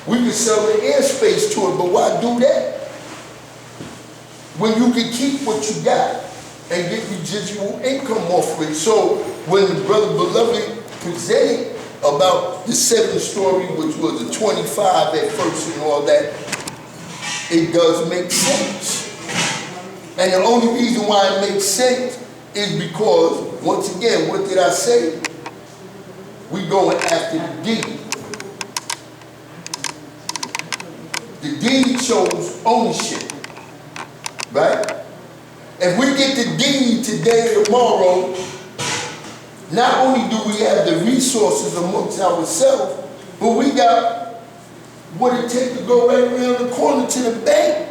We can sell the airspace to it, but why do that? When you can keep what you got and get residual income off of it. So when the brother Beloved presented about the 7-story, which was a 25 at first and all that, it does make sense. And the only reason why it makes sense is because, once again, what did I say? We going after the deed. The deed shows ownership, right? If we get the deed today or tomorrow, not only do we have the resources amongst ourselves, but we got what it takes to go right around the corner to the bank.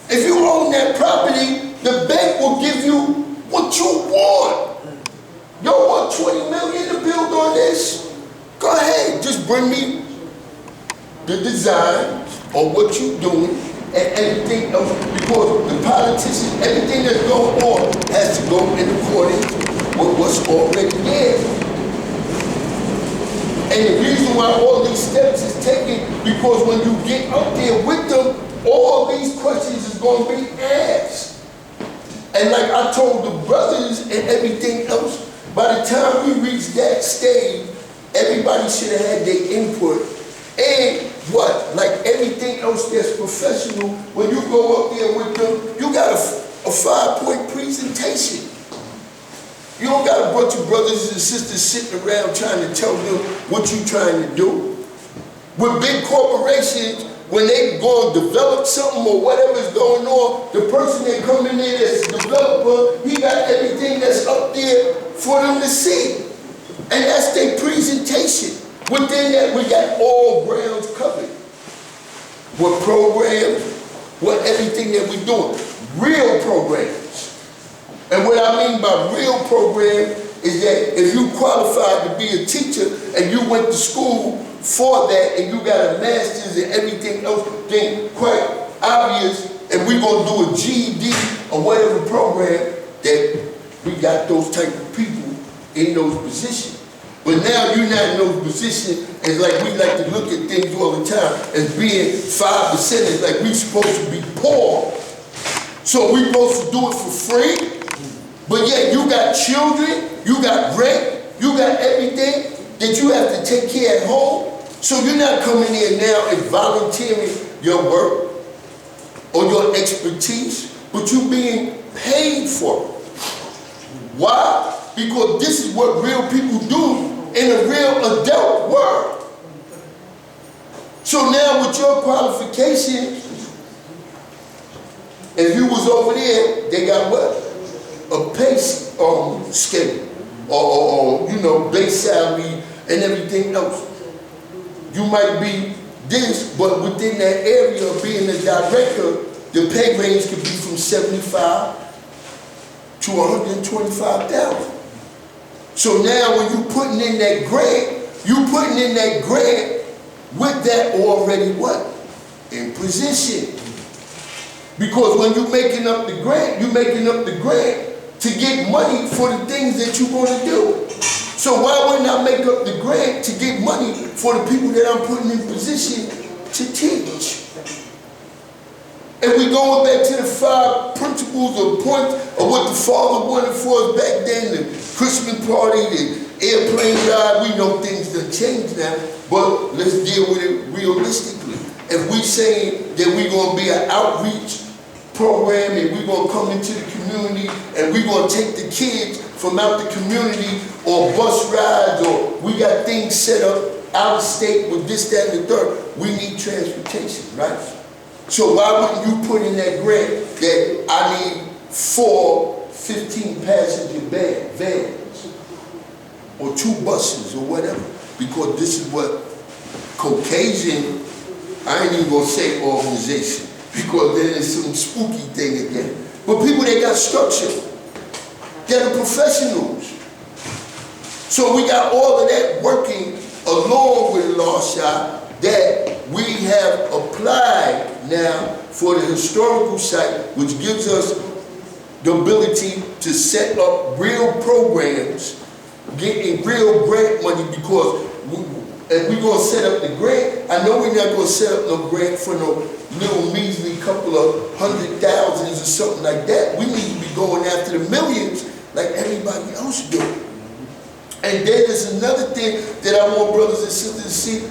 If you own that property, the bank will give you what you want. You want $20 million to build on this? Go ahead, just bring me the design or what you're doing and everything else, because the politicians, everything that's going on has to go in accordance with what's already there. And the reason why all these steps is taken, because when you get up there with them, all these questions is going to be asked. And like I told the brothers and everything else, by the time we reach that stage, everybody should have had their input. And what? Like everything else that's professional, when you go up there with them, you got a 5-point presentation. You don't got a bunch of brothers and sisters sitting around trying to tell them what you're trying to do. With big corporations, when they go and develop something or whatever's going on, the person that come in there as a developer, he got everything that's up there for them to see. And that's their presentation. Within that, we got all grounds covered. What programs, what everything that we're doing. Real programs. And what I mean by real program is that if you qualified to be a teacher and you went to school for that and you got a master's and everything else, then quite obvious, if we're going to do a GED or whatever program, that we got those type of people in those positions. But now you're not in those positions, as like we like to look at things all the time as being 5%, it's like we supposed to be poor. So we supposed to do it for free, but yet you got children, you got rent, you got everything that you have to take care at home. So you're not coming here now and volunteering your work or your expertise, but you're being paid for it. Why? Because this is what real people do in a real adult world. So now with your qualification, if you was over there, they got what? A pay scale or you know, base salary and everything else. You might be this, but within that area of being a director, the pay range could be from 75 to 125,000. So now when you putting in that grant, you putting in that grant with that already what? In position. Because when you're making up the grant, you're making up the grant to get money for the things that you're going to do. So why wouldn't I make up the grant to get money for the people that I'm putting in position to teach? And we going back to the 5 principles or points of what the Father wanted for us back then, the Christmas party, the airplane ride. We know things done changed now, but let's deal with it realistically. If we saying that we're going to be an outreach program and we're going to come into the community and we're going to take the kids from out the community or bus rides, or we got things set up out of state with this, that, and the third, we need transportation, right? So why wouldn't you put in that grant that I need 4 15-passenger vans or 2 buses or whatever? Because this is what Caucasian, I ain't even gonna say organization, because then it's some spooky thing again. But people that got structure, that are professionals. So we got all of that working along with Law Shop that we have applied now for the historical site, which gives us the ability to set up real programs, getting real grant money, because And we're going to set up the grant. I know we're not going to set up no grant for no little measly couple of $100,000s or something like that. We need to be going after the millions like everybody else do. And then there's another thing that I want brothers and sisters to see.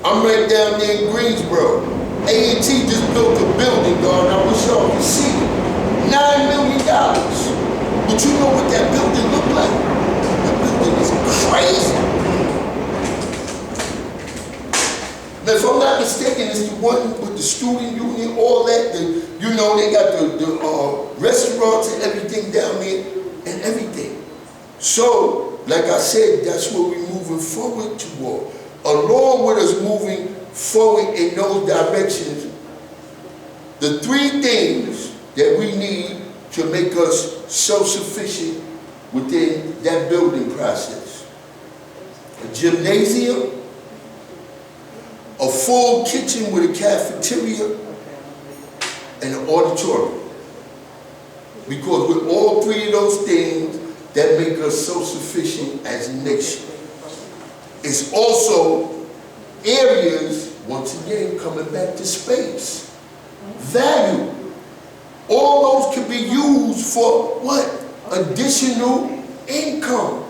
I'm right down there in Greensboro. A&T just built a building, dog, and I wish y'all could see it. $9 million. But you know what that building looked like? That building is crazy. Now, if I'm not mistaken, it's the one with the student union, all that. You know, they got the restaurants and everything down there and everything. So, like I said, that's what we're moving forward toward. Along with us moving forward in those directions, the three things that we need to make us self-sufficient within that building process: a gymnasium, a full kitchen with a cafeteria, and an auditorium. Because with all three of those things, that make us self-sufficient as a nation. It's also areas, once again, coming back to space. Value. All those can be used for what? Additional income.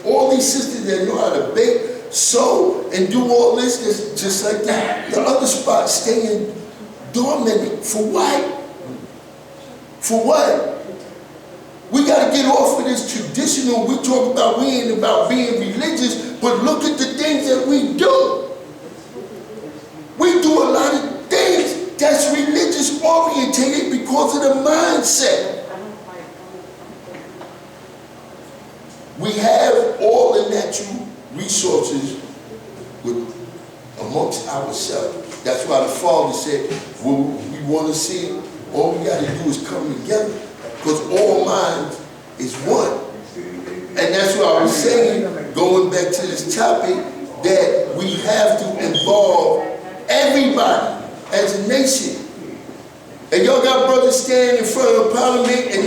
All these sisters that know how to bake, sew, and do all this, just like that. The other spots staying dormant. For what? For what? We got to get off of this traditional. We talk about, we ain't about being religious, but look at the things that we do. We do a lot of things that's religious orientated because of the mindset. We have all the natural resources amongst ourselves. That's why the Father said, well, we want to see, all we got to do is come together, because all minds is one. And that's what I was saying, going back to this topic, that we have to involve everybody as a nation. And y'all got brothers standing in front of the parliament and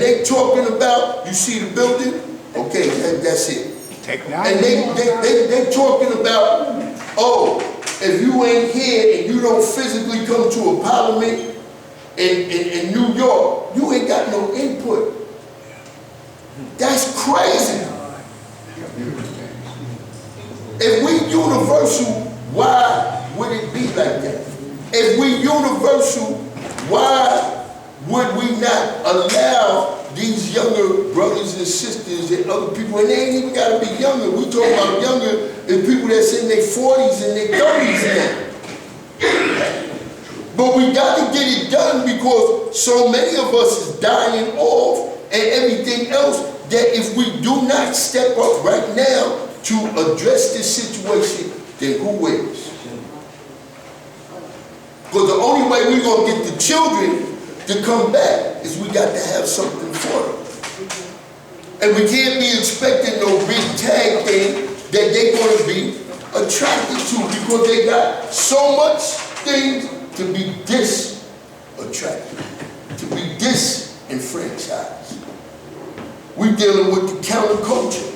they talking about, you see the building? Okay, that's it. And they talking about, oh, if you ain't here and you don't physically come to a parliament in New York, you ain't got no input. That's crazy. If we universal, why would it be like that? If we universal, why would we not allow these younger brothers and sisters and other people, and they ain't even got to be younger. We talk about younger than people that's in their 40s and their 30s now. But we got to get it done because so many of us is dying off and everything else, that if we do not step up right now to address this situation, then who wins? Because the only way we're going to get the children to come back is we got to have something for them. And we can't be expecting no big tag thing that they're going to be attracted to, because they got so much things to be attracted, to be disenfranchised. We're dealing with the counterculture.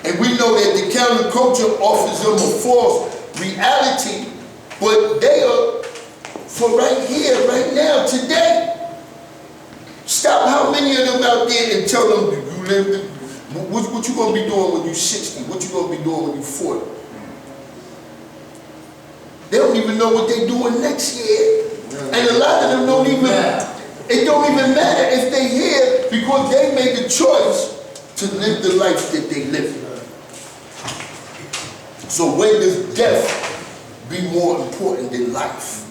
And we know that the counterculture offers them a false reality, but they are for right here, right now, today. Stop how many of them out there and tell them you live, what you going to be doing when you're 60, what you going to be doing when you're 40. They don't even know what they're doing next year. And a lot of them don't even, it don't even matter if they're here, because they made the choice to live the life that they live. So when does death be more important than life?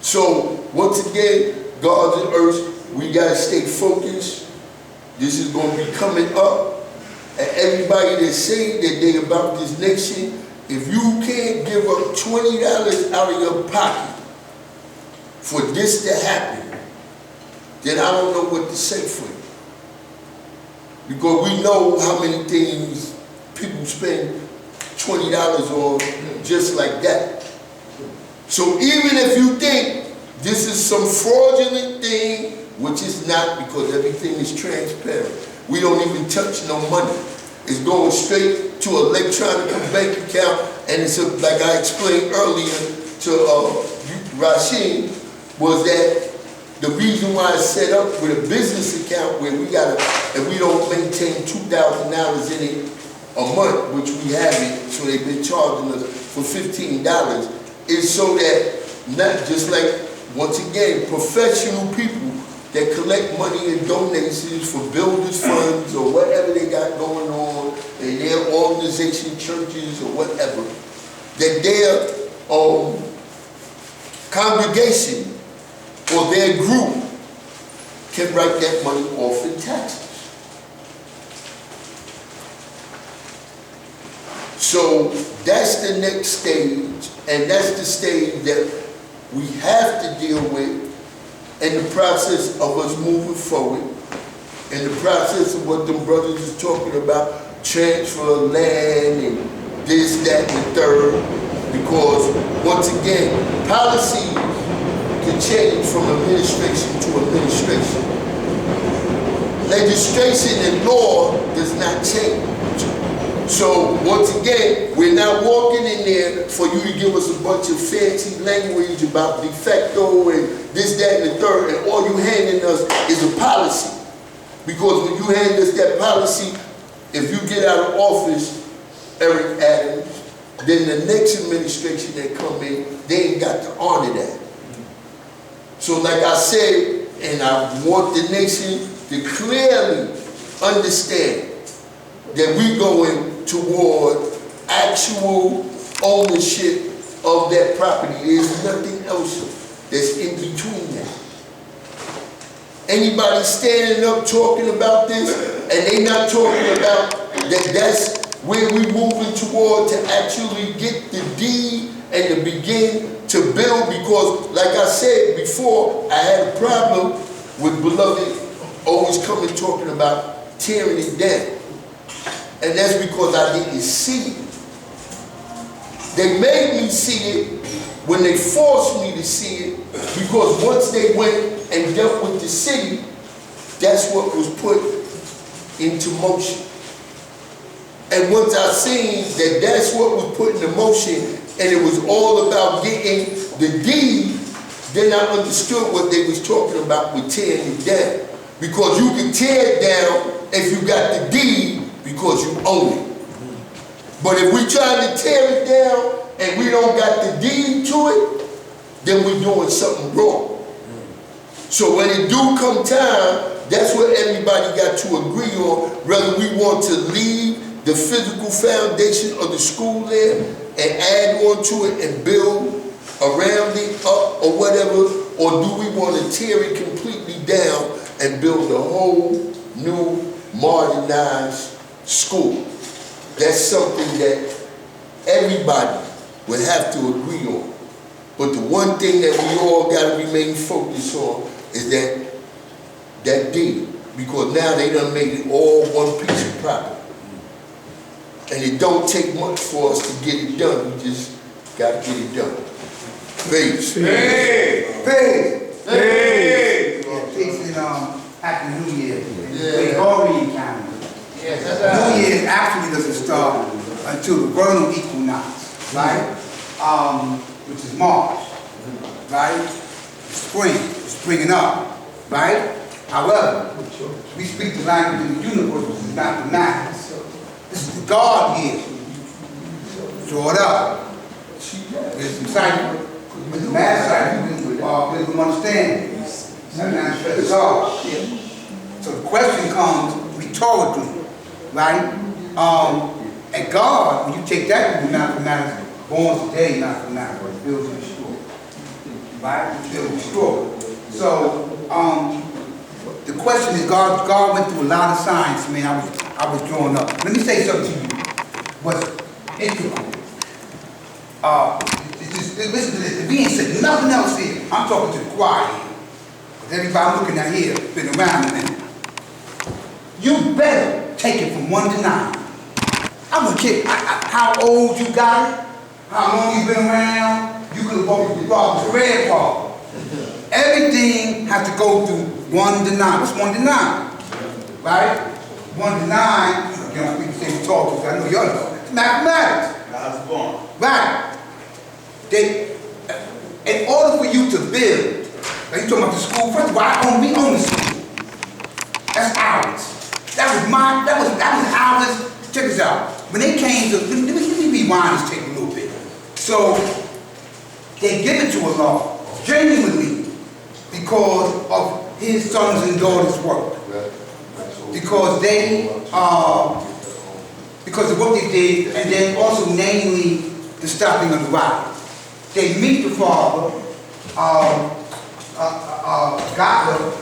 So once again, God's and earth, we gotta stay focused. This is gonna be coming up. And everybody that's saying that they about this nation, if you can't give up $20 out of your pocket for this to happen, then I don't know what to say for you. Because we know how many things people spend $20 on just like that. So even if you think this is some fraudulent thing which is not, because everything is transparent. We don't even touch no money. It's going straight to an electronic bank account, and it's like I explained earlier to Rasheen, was that the reason why it's set up with a business account where we gotta, if we don't maintain $2,000 in it a month, which we haven't, so they've been charging us for $15, is so that, not just like, once again, professional people that collect money and donations for builders funds or whatever they got going on in their organization, churches or whatever, that their congregation or their group can write that money off in taxes. So that's the next stage, and that's the stage that we have to deal with in the process of us moving forward, in the process of what them brothers is talking about, transfer of land and this, that, and the third, because once again, policy can change from administration to administration. Legislation and law does not change. So once again, we're not walking in there for you to give us a bunch of fancy language about de facto and this, that, and the third, and all you handing us is a policy. Because when you hand us that policy, if you get out of office, Eric Adams, then the next administration that come in, they ain't got to honor that. So like I said, and I want the nation to clearly understand that we're going toward actual ownership of that property. There's nothing else that's in between that. Anybody standing up talking about this, and they not talking about that that's where we're moving toward to actually get the deed and to begin to build, because like I said before, I had a problem with Beloved always coming talking about tearing it down. And that's because I didn't see it. They made me see it when they forced me to see it, because once they went and dealt with the city, that's what was put into motion. And once I seen that that's what was put into motion, and it was all about getting the deed, then I understood what they was talking about with tearing it down. Because you can tear it down if you got the deed, because you own it. But if we try to tear it down and we don't got the deed to it, then we're doing something wrong. So when it do come time, that's what everybody got to agree on, whether we want to leave the physical foundation of the school there and add on to it and build around it up or whatever, or do we want to tear it completely down and build a whole new modernized school? That's something that everybody would have to agree on. But the one thing that we all got to remain focused on is that deed, because now they done made it all one piece of property. And it don't take much for us to get it done. We just got to get it done. Peace. Hey! Peace! Hey! Peace and Happy New Year. Yeah. Glory County. Yes, that's New Year actually doesn't start until the vernal equinox, right? Which is March, right? Spring, springing up, right? However, we speak the language in the universe, which is not the math. This is the God here. Draw it up. There's some cycle. With the math cycle, we can understand. Sometimes it's God. So the question comes rhetorically, right? And God, when you take that from mathematics, born today, mathematics, built and destroyed. Right? Built and destroyed. So, the question is, God went through a lot of science, man. I was growing up. Let me say something to you. What's integral? Listen to this. If we ain't said nothing else here, I'm talking to the choir here. Because everybody looking at here been around a minute. You better take it from 1 to 9. I don't care how old you got it, how long you've been around. You could have voted for the red part. Everything has to go through 1 to 9. What's 1 to 9? Right? 1 to 9, again, I speak the same talk, because I know y'all know. It's mathematics. God's born. Right. In order for you to build, like you talking about the school, first of all, we own the school. That's ours. That was ours. Check this out. When they came to, let me rewind this tape a little bit. So, they give it to Allah, genuinely, because of his sons and daughters' work. Because they, because of what they did, and then also namely the stopping of the riot. They meet the father, Gottlieb,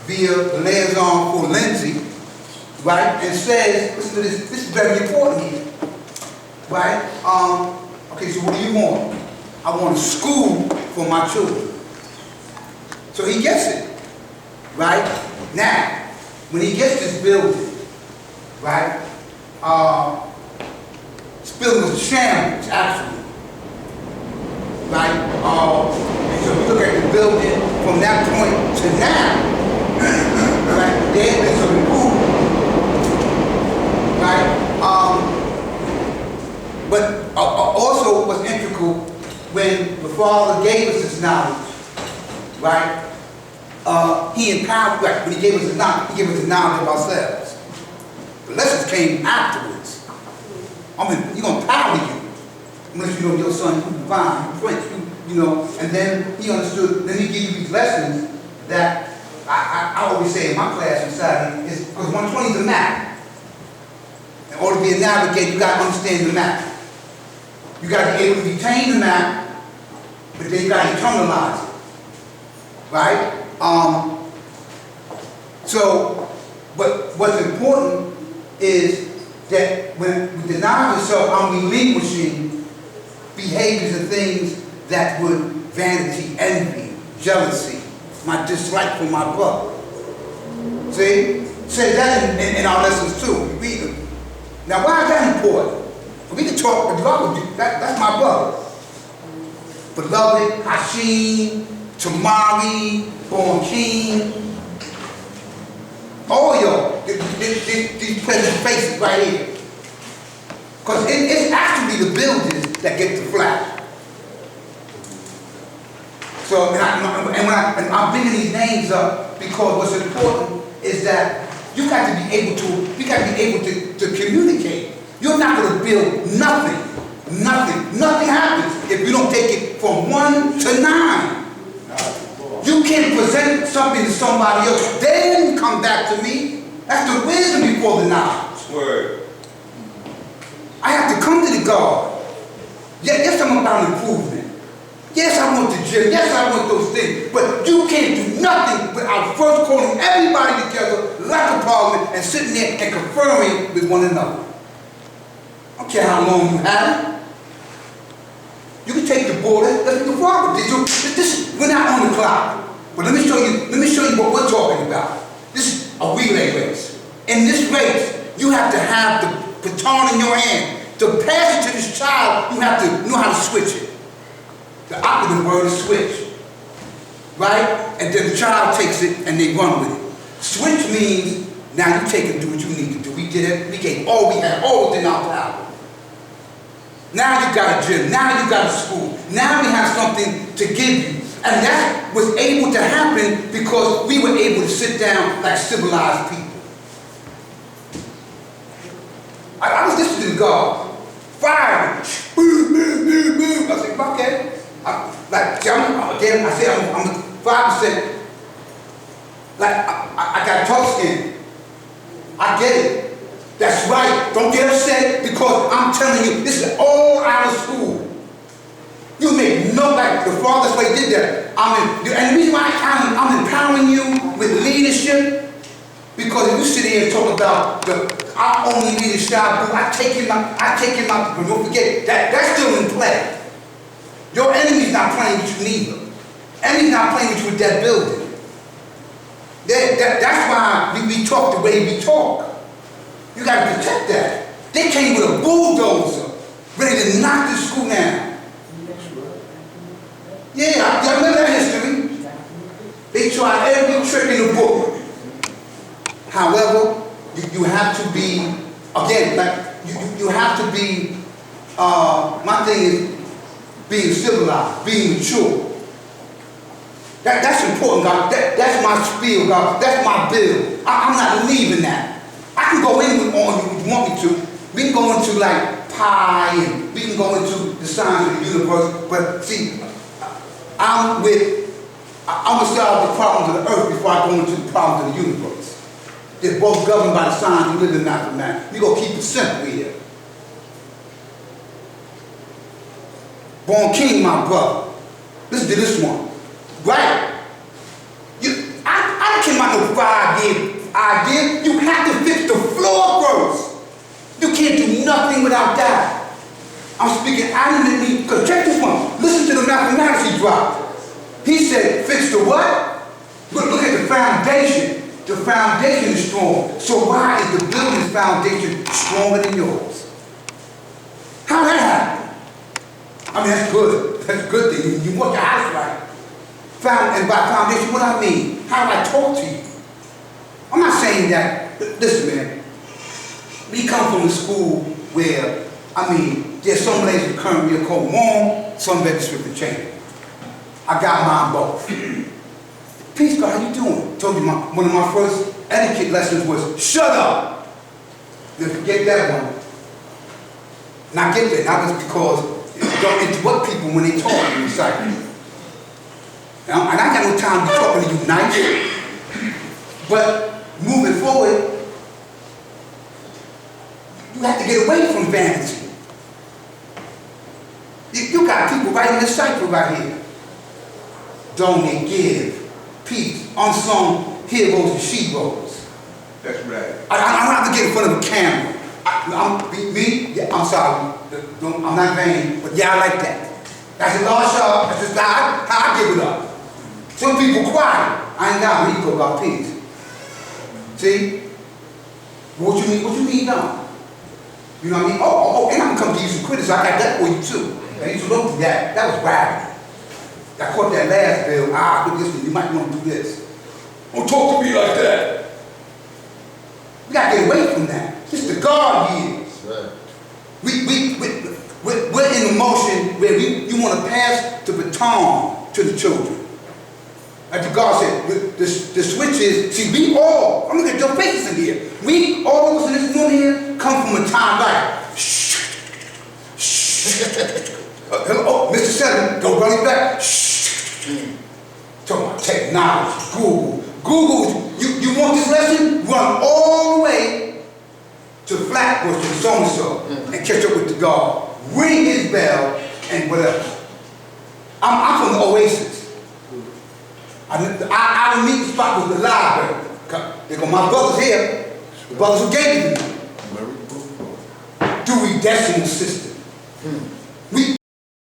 via the liaison for Lindsay, right, and says, listen to this is very important here, right? Okay, so what do you want? I want a school for my children. So he gets it, right? Now, when he gets this building, right, this building was a shambles, actually, right? And so we look at the building from that point to now, right? There has been some improvement, right? But also what's integral, when the Father gave us this knowledge, right? He empowered, right, when he gave us the knowledge, he gave us the knowledge of ourselves. The lessons came afterwards. I mean, he's going to empower you. Unless you know your son, you divine, you French, you know, and then he understood, then he gave you these lessons that I always say in my class in Saturday, is because 120 is a map. In order to be a navigator, you got to understand the map. You got to be able to retain the map, but then you got to internalize it. Right? So, but what's important is that when we deny yourself, I'm relinquishing behaviors and things that would vanity, envy, jealousy, my dislike for my brother. See? Say that in our lessons too. We read them. Now, why is that important? We can talk, but that's my brother. Beloved, Hashim, Tamari, Born King, all y'all, these present faces right here. Because it's actually the buildings that get the flash. So, and I'm bringing these names up because what's important is that you got to be able to communicate. You're not going to build nothing. Nothing happens if you don't take it from 1 to 9. You can't present something to somebody else, then come back to me. That's the wisdom before the knowledge. Word. I have to come to the God. Yes, I'm about improvement. Yes, I want the gym. Yes, I want those things. But you can't do nothing without first calling everybody together like a parliament and sitting there and conferring with one another. I don't care how long you have it. You can take the board. Let's do the problem. We're not on the clock. But let me show you what we're talking about. This is a relay race. In this race, you have to have the baton in your hand. To pass it to this child, you have to know how to switch it. The opposite word is switch. Right? And then the child takes it and they run with it. Switch means now you take it and do what you need to do. We did it. We gave all we had, all within our power. Now you got a gym. Now you got a school. Now we have something to give you. And that was able to happen because we were able to sit down like civilized people. I was listening to God. Fire. I said, okay. I'm 5%. Like, I got tough skin. I get it. That's right. Don't get upset because I'm telling you, this is all out of school. You make no, like the Father's way did that. And the reason why I'm empowering you with leadership, because if you sit here and talk about our only leadership, I take him out, but don't forget, that's still in play. Your enemy's not playing with you neither. Enemy's not playing with you with that building. That's why we talk the way we talk. You got to protect that. They came with a bulldozer, ready to knock this school down. Yeah, y'all remember that history? They try every trick in the book. However, you have to be, again, like, you have to be, my thing is being civilized, being mature. That's important, God. That's my spiel, God. That's my bill. I'm not leaving that. I can go in on you if you want me to. We can go into like pi and we can go into the signs of the universe. But see, I'm gonna solve the problems of the earth before I go into the problems of the universe. They're both governed by the signs we live in mathematics. We gonna keep it simple here. Born King, my brother. Listen to this one. Right? I came out with 5 idea. You have to fix the floor first. You can't do nothing without that. I'm speaking adamantly, because check this one. Listen to the mathematics he dropped. He said, fix the what? Look at the foundation. The foundation is strong. So why is the building's foundation stronger than yours? How that happen? I mean, that's good. That's a good thing. You want your house right. And by foundation, what I mean? How do I talk to you? I'm not saying that, listen man, we come from a school where, I mean, there's some ladies who currently are called mom, some better strip and chain. I got mine both. Peace, God, how you doing? Told you one of my first etiquette lessons was, shut up. You forget that one. And I get that, that was because don't interrupt people when they talk in the cycle. And I got no time to be talking to you nice. But moving forward, you have to get away from vanity. You got people right in the cycle right here. Donate, give, peace, unsung heroes and sheroes. That's right. I don't have to get in front of a camera. I'm sorry, I'm not vain, but yeah, I like that. That's a large shot, that's just how I give it up. Some people quiet. I ain't got an ego about peace. See? What you mean now? You know what I mean? Oh, and I'm gonna come give you some criticism. I got that for you too. And you should look through that. That was bad. I caught that last bill. Look this one, you might want to do this. Don't talk to me like that. We gotta get away from that. It's the God years. Right. We're in a motion where you want to pass the baton to the children. Like God said, the switch is, see, we all, I'm looking at your faces in here. We, all of us in this room here, come from a time like, shh, shh. Hello, Mr. Seven, go running back, shh. Talking about technology, Google. Google, you want this lesson? Run all the way to Flatbush and so-and-so and catch up with the God. Ring his bell and whatever. I'm from the Oasis. Our meeting spot was the library. They go, my brother's here. The brothers who gave it to me. Dewey Decimal System.